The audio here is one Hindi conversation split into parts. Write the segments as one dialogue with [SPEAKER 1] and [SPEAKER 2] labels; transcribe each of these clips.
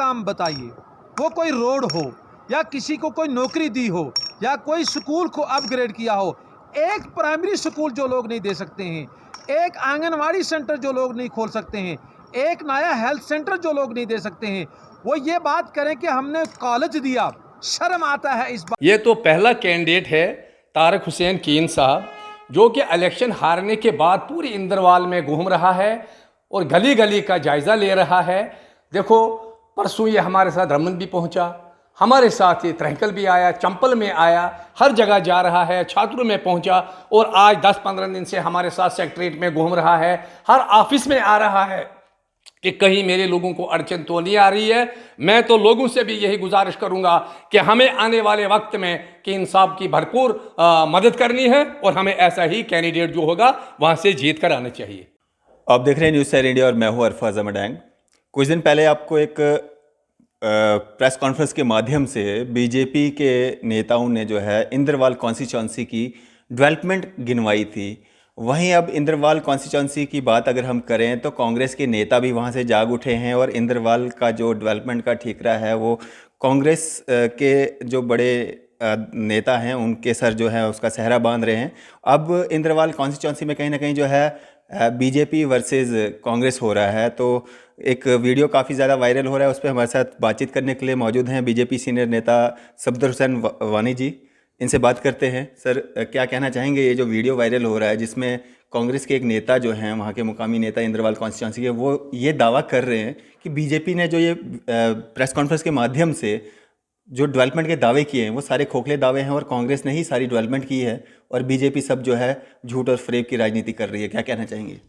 [SPEAKER 1] काम बताइए, वो कोई रोड हो या किसी को कोई नौकरी दी हो या कोई स्कूल को अपग्रेड किया हो, एक प्राइमरी स्कूल जो लोग नहीं दे सकते हैं, एक आंगनवाड़ी सेंटर जो लोग नहीं खोल सकते हैं, एक नया हेल्थ सेंटर जो लोग नहीं दे सकते हैं, वो ये बात करें कि हमने कॉलेज दिया, शर्म आता है इस बात।
[SPEAKER 2] ये तो पहला कैंडिडेट है तारिक हुसैन कीन साहब, जो कि इलेक्शन हारने के बाद पूरी इंदरवाल में घूम रहा है और गली गली का जायज़ा ले रहा है। देखो, परसों ये हमारे साथ रमन भी पहुंचा, हमारे साथ ये त्रहकल भी आया, चंपल में आया, हर जगह जा रहा है, छात्रों में पहुंचा और आज 10-15 दिन से हमारे साथ सेक्रेटरीट में घूम रहा है, हर ऑफिस में आ रहा है कि कहीं मेरे लोगों को अड़चन तो नहीं आ रही है। मैं तो लोगों से भी यही गुजारिश करूंगा कि हमें आने वाले वक्त में कि इंसाफ की भरपूर मदद करनी है और हमें ऐसा ही कैंडिडेट जो होगा वहां से जीत कर आना चाहिए।
[SPEAKER 3] आप देख रहे हैं न्यूज़ सैर इंडिया और मैं हूं अरफाज अमडैंग। कुछ दिन पहले आपको एक प्रेस कॉन्फ्रेंस के माध्यम से बीजेपी के नेताओं ने जो है इंदरवाल कॉन्स्टिट्यूंसी की डेवलपमेंट गिनवाई थी। वहीं अब इंदरवाल कॉन्स्टिट्यूंसी की बात अगर हम करें तो कांग्रेस के नेता भी वहां से जाग उठे हैं और इंदरवाल का जो डेवलपमेंट का ठीकरा है वो कांग्रेस के जो बड़े नेता हैं उनके सर जो है उसका सहरा बांध रहे हैं। अब इंदरवाल कॉन्स्टिट्यूंसी में कहीं ना कहीं जो है बीजेपी वर्सेस कांग्रेस हो रहा है। तो एक वीडियो काफ़ी ज़्यादा वायरल हो रहा है, उस पर हमारे साथ बातचीत करने के लिए मौजूद हैं बीजेपी सीनियर नेता सफदर हुसैन वानी जी। इनसे बात करते हैं। सर, क्या कहना चाहेंगे, ये जो वीडियो वायरल हो रहा है जिसमें कांग्रेस के एक नेता जो हैं वहाँ के मुकामी नेता इंदरवाल कॉन्स्टिट्यूंसी के, वो ये दावा कर रहे हैं कि बीजेपी ने जो ये प्रेस कॉन्फ्रेंस के माध्यम से जो डेवलपमेंट के दावे किए हैं वो सारे खोखले दावे हैं और कांग्रेस ने ही सारी डेवलपमेंट की है और बीजेपी सब जो है झूठ और फरेब की राजनीति कर रही है, क्या कहना चाहेंगे?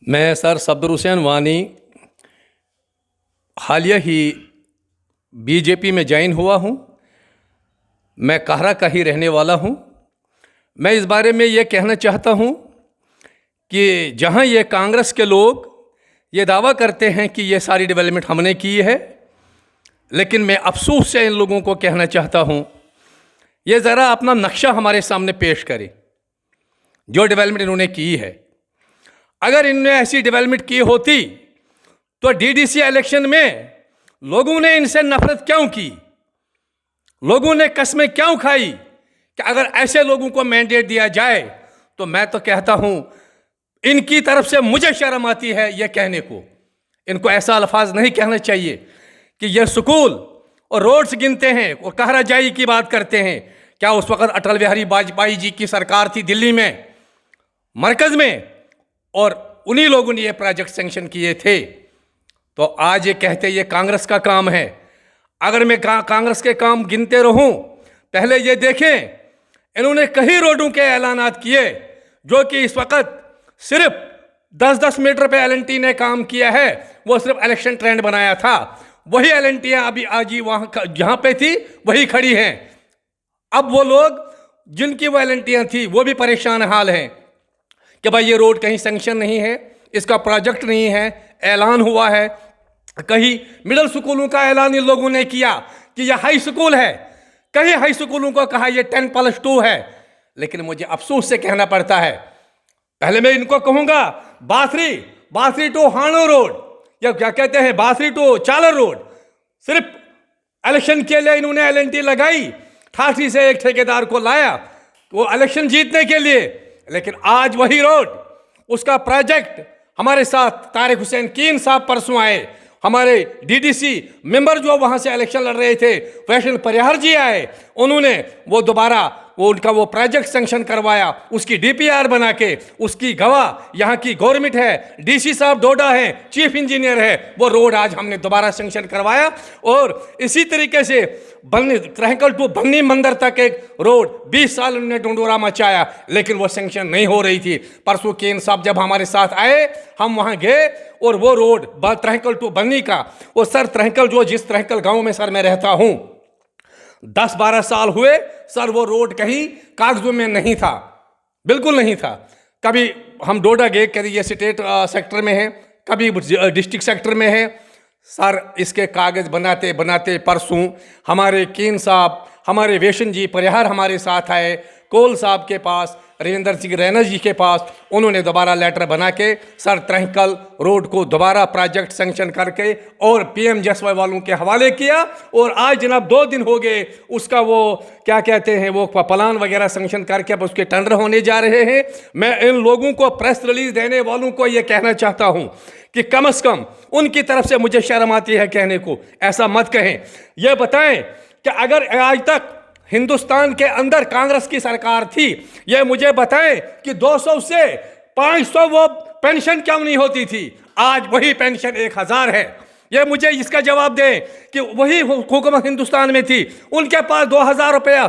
[SPEAKER 2] मैं सर सफदर हुसैन वानी हालिया ही बीजेपी में ज्वाइन हुआ हूँ। मैं कहरा का ही रहने वाला हूँ। मैं इस बारे में ये कहना चाहता हूँ कि जहाँ ये कांग्रेस के लोग ये दावा करते हैं कि ये सारी डेवलपमेंट हमने की है, लेकिन मैं अफसोस से इन लोगों को कहना चाहता हूँ ये ज़रा अपना नक्शा हमारे सामने पेश करें जो डेवलपमेंट इन्होंने की है। अगर इन्होंने ऐसी डेवलपमेंट की होती तो डीडीसी इलेक्शन में लोगों ने इनसे नफरत क्यों की, लोगों ने कस्में क्यों खाई कि अगर ऐसे लोगों को मैंडेट दिया जाए तो मैं तो कहता हूं इनकी तरफ से मुझे शर्म आती है ये कहने को। इनको ऐसा अल्फाज नहीं कहना चाहिए कि ये स्कूल और रोड्स गिनते हैं और कहरा जाई की बात करते हैं। क्या उस वक्त अटल बिहारी वाजपेयी जी की सरकार थी दिल्ली में, मरकज में, और उन्हीं लोगों ने ये प्रोजेक्ट सैंक्शन किए थे। तो आज ये कहते ये कांग्रेस का काम है। अगर मैं कांग्रेस के काम गिनते रहूं, पहले ये देखें इन्होंने कई रोडों के ऐलानात किए जो कि इस वक्त सिर्फ 10-10 मीटर पे एलएनटी ने काम किया है। वो सिर्फ इलेक्शन ट्रेंड बनाया था। वही एलएनटियां अभी आज ही वहां जहां पे थी वही खड़ी हैं। अब वो लोग जिनकी वो एलएनटियां थी वो भी परेशान हाल हैं कि भाई ये रोड कहीं सैंक्शन नहीं है, इसका प्रोजेक्ट नहीं है, ऐलान हुआ है। कहीं मिडिल स्कूलों का ऐलान इन लोगों ने किया कि यह हाई स्कूल है, कहीं हाई स्कूलों को कहा यह 10+2 है। लेकिन मुझे अफसोस से कहना पड़ता है, पहले मैं इनको कहूंगा बासरी टू हानो रोड या क्या कहते हैं बासरी टू चालर रोड, सिर्फ इलेक्शन के लिए इन्होंने एलएनटी लगाई, ठाठी से एक ठेकेदार को लाया वो इलेक्शन जीतने के लिए। लेकिन आज वही रोड, उसका प्रोजेक्ट हमारे साथ तारिक हुसैन कीन साहब परसों आए, हमारे डीडीसी मेंबर जो वहां से इलेक्शन लड़ रहे थे वैष्णव परिहार जी आए, उन्होंने वो दोबारा उनका वो प्रोजेक्ट सैंक्शन करवाया, उसकी डीपीआर बना के उसकी गवाह यहाँ की गवर्नमेंट है, डीसी साहब डोडा है, चीफ इंजीनियर है, वो रोड आज हमने दोबारा सैंक्शन करवाया। और इसी तरीके से त्रहकल टू बन्नी मंदिर तक एक रोड 20 साल उन्होंने डंडोरा मचाया, लेकिन वो सैंक्शन नहीं हो रही थी। परसों केन साहब जब हमारे साथ आए, हम वहाँ गए और वो रोड त्रहकल टू बन्नी का, वो सर त्रहकल जो जिस त्रहकल गाँव में सर मैं रहता हूँ 10-12 साल हुए सर, वो रोड कहीं कागजों में नहीं था, बिल्कुल नहीं था। कभी हम डोडा गए, कभी ये स्टेट सेक्टर में है, कभी डिस्ट्रिक्ट सेक्टर में है। सर इसके कागज बनाते बनाते परसों हमारे कीन साहब, हमारे वेशन जी परिहार हमारे साथ आए, कोल साहब के पास रविंदर सिंह रैना जी के पास, उन्होंने दोबारा लेटर बना के सर त्रैंकल रोड को दोबारा प्रोजेक्ट सैंक्शन करके और पीएम जसवाई वालों के हवाले किया। और आज जनाब 2 दिन हो गए उसका वो क्या कहते हैं वो प्लान वगैरह सैंक्शन करके अब उसके टेंडर होने जा रहे हैं। मैं इन लोगों को, प्रेस रिलीज देने वालों को ये कहना चाहता हूँ कि कम से कम उनकी तरफ से मुझे शर्म आती है कहने को, ऐसा मत कहें। यह बताएं कि अगर आज तक हिंदुस्तान के अंदर कांग्रेस की सरकार थी, यह मुझे बताएं कि 200 से 500 वो पेंशन क्यों नहीं होती थी, आज वही पेंशन 1000 है। यह मुझे इसका जवाब दें कि वही हुकूमत हिंदुस्तान में थी, उनके पास 2000 रुपया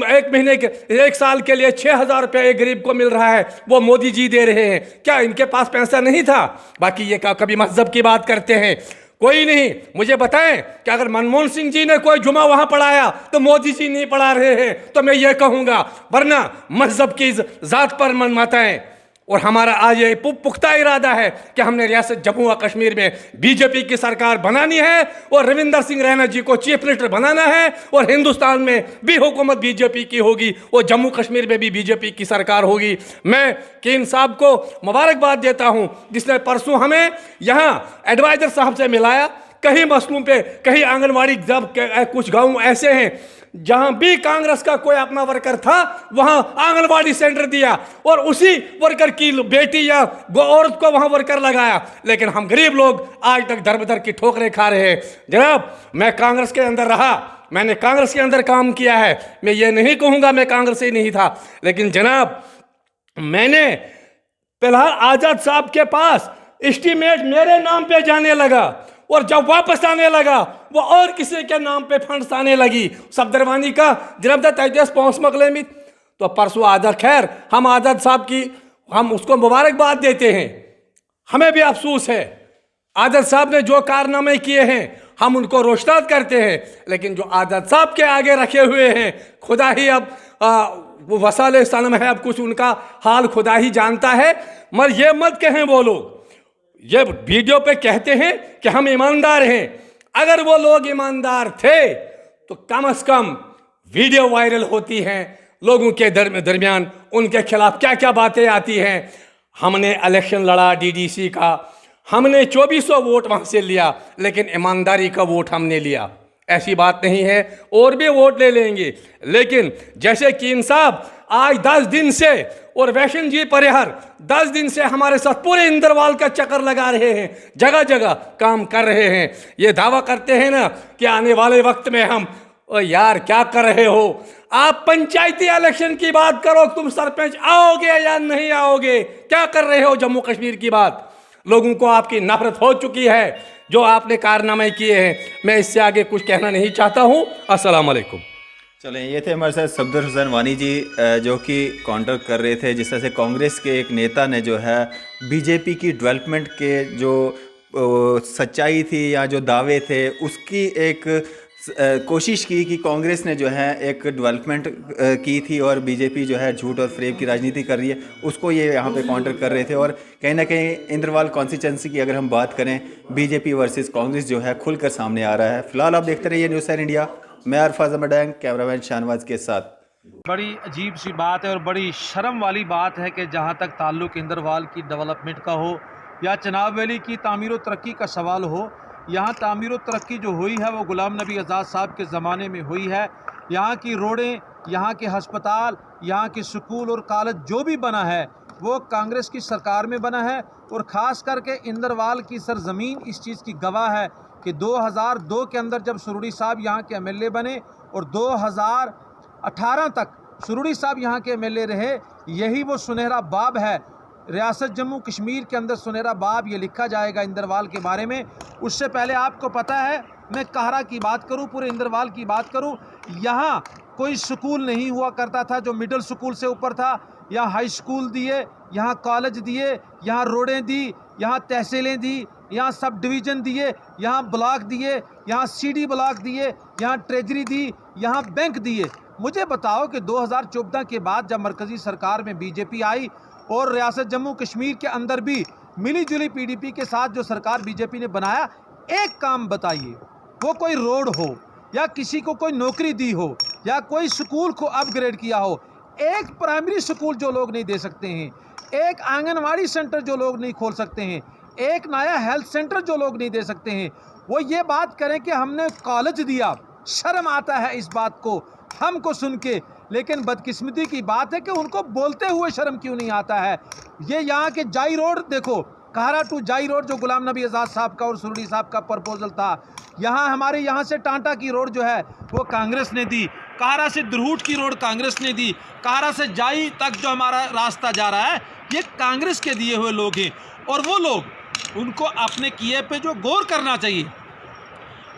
[SPEAKER 2] एक महीने के, 1 साल के लिए 6000 रुपया एक गरीब को मिल रहा है, वो मोदी जी दे रहे हैं। क्या इनके पास पैसा नहीं था? बाकी ये कभी मजहब की बात करते हैं, कोई नहीं। मुझे बताएं कि अगर मनमोहन सिंह जी ने कोई जुमा वहां पढ़ाया तो मोदी जी नहीं पढ़ा रहे हैं, तो मैं ये कहूंगा, वरना मजहब की जात पर मनमाताएं। और हमारा आज ये पुख्ता इरादा है कि हमने रियासत जम्मू व कश्मीर में बीजेपी की सरकार बनानी है और रविंदर सिंह रैना जी को चीफ मिनिस्टर बनाना है, और हिंदुस्तान में भी हुकूमत बीजेपी की होगी और जम्मू कश्मीर में भी बीजेपी की सरकार होगी। मैं कीन साहब को मुबारकबाद देता हूं जिसने परसों हमें यहाँ एडवाइजर साहब से मिलाया। कई मसलों पे, कहीं आंगनवाड़ी, जब कुछ गाँव ऐसे हैं जहां भी कांग्रेस का कोई अपना वर्कर था वहां आंगनवाड़ी सेंटर दिया और उसी वर्कर की बेटी या औरत को वहां वर्कर लगाया। लेकिन हम गरीब लोग आज तक दर बदर की ठोकरें खा रहे हैं। जनाब, मैं कांग्रेस के अंदर रहा, मैंने कांग्रेस के अंदर काम किया है, मैं ये नहीं कहूँगा मैं कांग्रेस से नहीं था, लेकिन जनाब मैंने फिलहाल आज़ाद साहब के पास एस्टीमेट मेरे नाम पे जाने लगा और जब वापस आने लगा वो और किसी के नाम पे फंड्स आने लगी। सफदरवानी का जनाब तैजस पहुंच मकले में तो परसों आज़ाद, खैर हम आज़ाद साहब की हम उसको मुबारकबाद देते हैं, हमें भी अफसोस है आज़ाद साहब ने जो कारनामे किए हैं हम उनको रोशनात करते हैं, लेकिन जो आज़ाद साहब के आगे रखे हुए हैं खुदा ही अब वो वसाले सनम है, अब कुछ उनका हाल खुदा ही जानता है। मगर ये मत कहें वो लोग, ये वीडियो पे कहते हैं कि हम ईमानदार हैं। अगर वो लोग ईमानदार थे तो कम से कम वीडियो वायरल होती हैं, लोगों के दरमियान उनके खिलाफ क्या क्या बातें आती हैं। हमने इलेक्शन लड़ा डीडीसी का, हमने 2400 वोट वहाँ से लिया, लेकिन ईमानदारी का वोट हमने लिया, ऐसी बात नहीं है, और भी वोट ले लेंगे। लेकिन जैसे कीन साहब आज 10 दिन से और वैशन जी परिहर 10 दिन से हमारे साथ पूरे इंदरवाल का चक्कर लगा रहे हैं, जगह जगह काम कर रहे हैं, ये दावा करते हैं ना कि आने वाले वक्त में हम, ओ यार क्या कर रहे हो आप? पंचायती इलेक्शन की बात करो, तुम सरपंच आओगे या नहीं आओगे? क्या कर रहे हो जम्मू कश्मीर की बात? लोगों को आपकी नफरत हो चुकी है जो आपने कारनामे किए हैं। मैं इससे आगे कुछ कहना नहीं चाहता हूँ। अस्सलाम वालेकुम।
[SPEAKER 3] चलें, ये थे हमारे साथ सफदर हुसैन वानी जी जो कि काउंटर कर रहे थे जिस तरह से कांग्रेस के एक नेता ने जो है बीजेपी की डेवलपमेंट के जो सच्चाई थी या जो दावे थे उसकी एक कोशिश की कि कांग्रेस ने जो है एक डेवलपमेंट की थी और बीजेपी जो है झूठ और फ्रेब की राजनीति कर रही है, उसको ये यहाँ पे काउंटर कर रहे थे। और कहीं ना कहीं इंद्रवाल कॉन्स्टिट्यूंसी की अगर हम बात करें, बीजेपी वर्सेस कांग्रेस जो है खुलकर सामने आ रहा है। फिलहाल आप देखते रहिए न्यूज़ 7 इंडिया, मैं अरफाज अमडैंग, कैमरामैन शाहनवाज के साथ।
[SPEAKER 1] बड़ी अजीब सी बात है और बड़ी शर्म वाली बात है कि जहाँ तक ताल्लुक़ इंदरवाल की डेवलपमेंट का हो या चनाब वैली की तामीर व तरक्की का सवाल हो, यहाँ तामीर व तरक्की जो हुई है वो ग़ुलाम नबी आज़ाद साहब के ज़माने में हुई है। यहाँ की रोडें, यहाँ के हस्पताल, यहाँ के स्कूल और कॉलेज जो भी बना है वो कांग्रेस की सरकार में बना है। और ख़ास करके इंदरवाल की सरज़मीन इस चीज़ की गवाह है कि 2002 के अंदर जब सुरुड़ी साहब यहाँ के एमएलए बने और 2018 तक सुरुड़ी साहब यहाँ के एमएलए रहे, यही वो सुनहरा बाब है। रियासत जम्मू कश्मीर के अंदर सुनहरा बाब ये लिखा जाएगा इंदरवाल के बारे में। उससे पहले आपको पता है, मैं कहरा की बात करूं, पूरे इंदरवाल की बात करूं, यहाँ कोई स्कूल नहीं हुआ करता था जो मिडिल स्कूल से ऊपर था। यहाँ हाई स्कूल दिए, यहाँ कॉलेज दिए, यहाँ रोडें दी, यहाँ तहसीलें दी, यहाँ सब डिवीज़न दिए, यहाँ ब्लॉक दिए, यहाँ सीडी ब्लॉक दिए, यहाँ ट्रेजरी दी, यहाँ बैंक दिए। मुझे बताओ कि 2014 के बाद जब मरकज़ी सरकार में बीजेपी आई और रियासत जम्मू कश्मीर के अंदर भी मिली जुली पीडीपी के साथ जो सरकार बीजेपी ने बनाया, एक काम बताइए, वो कोई रोड हो या किसी को कोई नौकरी दी हो या कोई स्कूल को अपग्रेड किया हो, एक प्राइमरी स्कूल जो लोग नहीं दे सकते हैं, एक आंगनवाड़ी सेंटर जो लोग नहीं खोल सकते हैं, एक नया हेल्थ सेंटर जो लोग नहीं दे सकते हैं, वो ये बात करें कि हमने कॉलेज दिया। शर्म आता है इस बात को हमको सुन के, लेकिन बदकिस्मती की बात है कि उनको बोलते हुए शर्म क्यों नहीं आता है। ये यहाँ के जाई रोड देखो, काहरा टू जाई रोड जो गुलाम नबी आज़ाद साहब का और सुरुड़ी साहब का प्रपोजल था, यहाँ हमारे यहाँ से टांटा की रोड जो है वो कांग्रेस ने दी, काहरा से दुरहुट की रोड कांग्रेस ने दी, काहरा से जाई तक जो हमारा रास्ता जा रहा है ये कांग्रेस के दिए हुए लोग हैं। और वो लोग, उनको अपने किए पे जो गौर करना चाहिए।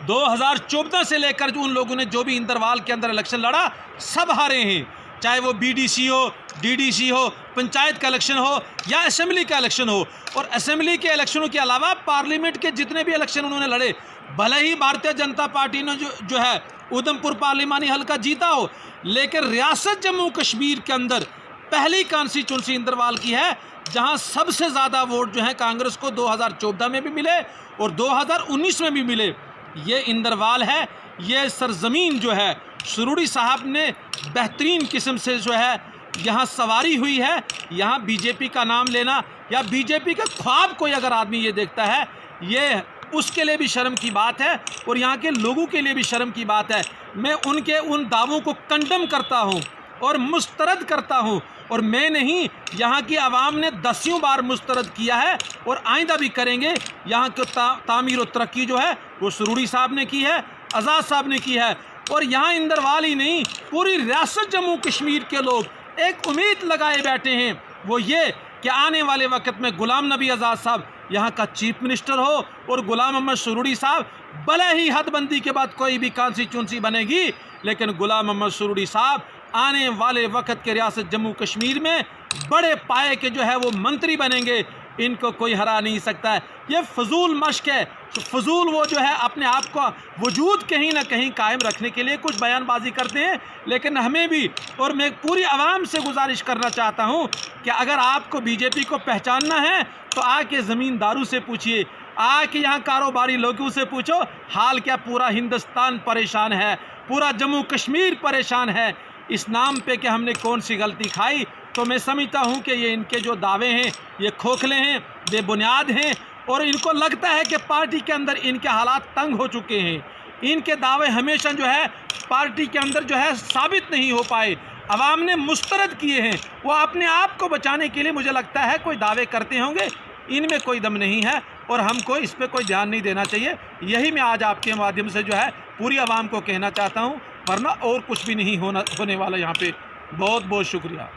[SPEAKER 1] 2014 से लेकर जो उन लोगों ने जो भी इंदरवाल के अंदर इलेक्शन लड़ा सब हारे हैं, चाहे वो बीडीसी हो, डीडीसी हो, पंचायत का इलेक्शन हो या असेंबली का इलेक्शन हो। और असेंबली के इलेक्शनों के अलावा पार्लियामेंट के जितने भी इलेक्शन उन्होंने लड़े, भले ही भारतीय जनता पार्टी ने जो है उधमपुर पार्लिमानी हल्का जीता हो, लेकिन रियासत जम्मू कश्मीर के अंदर पहली कॉन्स्टिट्यूंसी इंदरवाल की है जहां सबसे ज़्यादा वोट जो है कांग्रेस को 2014 में भी मिले और 2019 में भी मिले। ये इंदरवाल है, ये सरजमीन जो है सुरुड़ी साहब ने बेहतरीन किस्म से जो है यहाँ सवारी हुई है। यहाँ बीजेपी का नाम लेना या बीजेपी के ख्वाब कोई अगर आदमी ये देखता है, ये उसके लिए भी शर्म की बात है और यहाँ के लोगों के लिए भी शर्म की बात है। मैं उनके उन दावों को कंडम करता हूँ और मुस्तरद करता हूँ, और मैं नहीं, यहाँ की आवाम ने 10 बार मुस्तरद किया है और आइंदा भी करेंगे। यहाँ की तामीर और तरक्की जो है वो सुरुड़ी साहब ने की है, आज़ाद साहब ने की है। और यहाँ इंदरवाल ही नहीं, पूरी रियासत जम्मू कश्मीर के लोग एक उम्मीद लगाए बैठे हैं, वो ये कि आने वाले वक्त में गुलाम नबी आज़ाद साहब यहाँ का चीफ मिनिस्टर हो और गुलाम मोहम्मद सुरुड़ी साहब, भले ही हदबंदी के बाद कोई भी कॉन्स्टिट्यूंसी बनेगी, लेकिन गुलाम मोहम्मद सुरुड़ी साहब आने वाले वक्त के रियासत जम्मू कश्मीर में बड़े पाए के जो है वो मंत्री बनेंगे। इनको कोई हरा नहीं सकता है। ये फजूल मश्क है, तो फजूल वो जो है अपने आप का वजूद कहीं ना कहीं कायम रखने के लिए कुछ बयानबाजी करते हैं। लेकिन हमें भी, और मैं पूरी आवाम से गुजारिश करना चाहता हूँ कि अगर आपको बीजेपी को पहचानना है तो आके ज़मींदारों से पूछिए, आके यहाँ कारोबारी लोगों से पूछो हाल क्या। पूरा हिंदुस्तान परेशान है, पूरा जम्मू कश्मीर परेशान है। इस नाम पे कि हमने कौन सी गलती खाई, तो मैं समझता हूँ कि ये इनके जो दावे हैं ये खोखले हैं, बेबुनियाद हैं, और इनको लगता है कि पार्टी के अंदर इनके हालात तंग हो चुके हैं। इनके दावे हमेशा जो है पार्टी के अंदर जो है साबित नहीं हो पाए, आवाम ने मुस्तरद किए हैं। वो अपने आप को बचाने के लिए मुझे लगता है कोई दावे करते होंगे, इनमें कोई दम नहीं है और हमको इस पर कोई ध्यान नहीं देना चाहिए। यही मैं आज आपके माध्यम से जो है पूरी आवाम को कहना चाहता हूँ, वरना और कुछ भी नहीं होने वाला यहाँ पे। बहुत बहुत शुक्रिया।